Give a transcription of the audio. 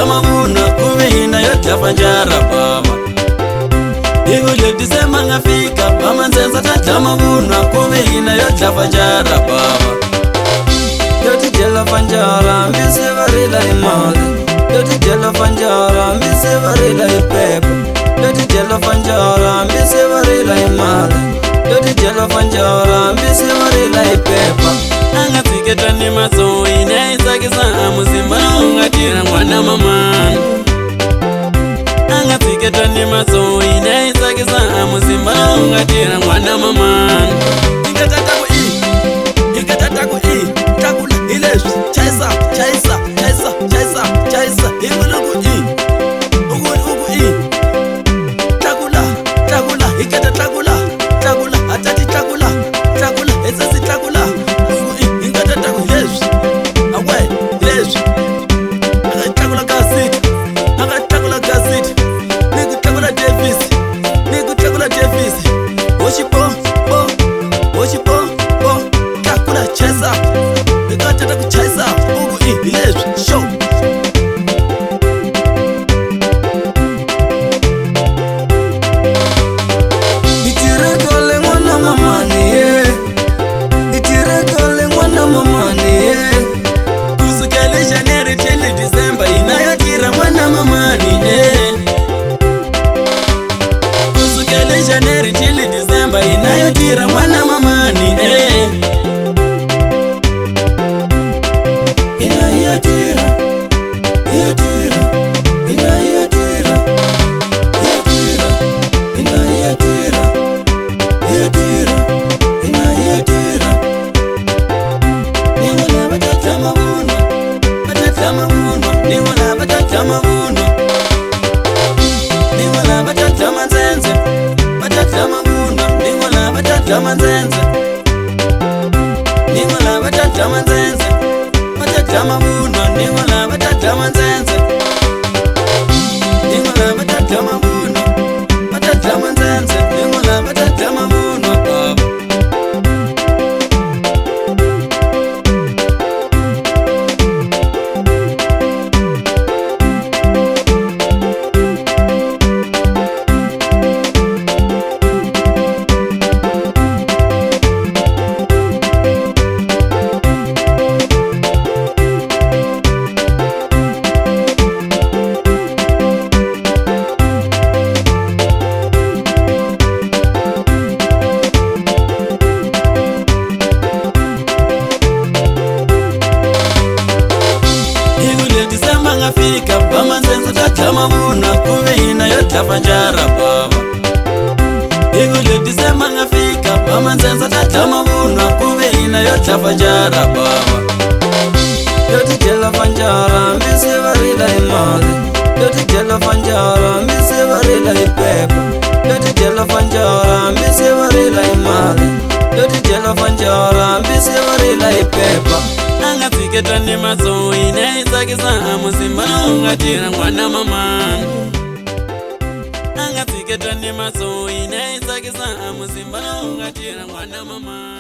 mavuna kuvina yo dlava njara baba. Hiku leti se manga fika mama nzenza ta dla mavuna kuvina yo dlava njara baba. Yo ti jela fanjara mbisi varila imali. Yo ti jela fanjara mbisi varila ipepa. Yo ti jela fanjara mbisi varila imali. Yo ti jela fanjara mbisi varila ipepa. Anga tsiketa ni maso ine isakisa muzimba ungatira mwana mamani. Anga tsiketa ni maso ine isakisa muzimba ungatira mwana mamani. Ingatata ku i, ingatata ku i, takula ileswi, chaisa, chaisa, chaisa, chaisa, chaisa, ikulu ku i, uku i, takula, takula, ikata takula, takula, atati takula, takula, esasi takula, uku i, ingatata ku ileswi, awe, ileswi, akatakula kasiti, akatakula kasiti, niku takula Davis, niku takula Davis, oshipo, po, oshipo, po, takula chaisa, ikatata ku chaisa, uku i, ileswi, show. Itirekole mwana mamani ye, itirekole mwana mamani ye. Kusukele January till December inayotira mwana mamani ye. Kusukele January till December inayotira mwana mamani ye. Inayotira, inayotira, inayotira, inayotira, inayotira, inayotira, inayotira. Niwala batata mavuno, batata mavuno, niwala batata mavuno. Niwala batata manzenze, batata mavuno, niwala batata manzenze. Niwala batata manzenze, batata mavuno, niwala batata manzenze. Niwala batata mavuno, batata manzenze, niwala batata mavuno baba. Ngafika bama nzenza tatla mavuna kuvina yo dlava njara baba. Hiku leti se manga fika bama nzenza tatla mavuna kuvina yo dlava njara baba. Yo ti jela fanjara mbisi varila imali. Yo ti jela fanjara mbisi varila ipepa. Yo ti jela fanjara mbisi varila imali. Yo ti jela fanjara mbisi varila ipepa. Anga tsiketa ni maso ine isakisa muzimba ungatira mwana mamani. Anga tsiketa ni maso ine isakisa muzimba ungatira mwana mamani.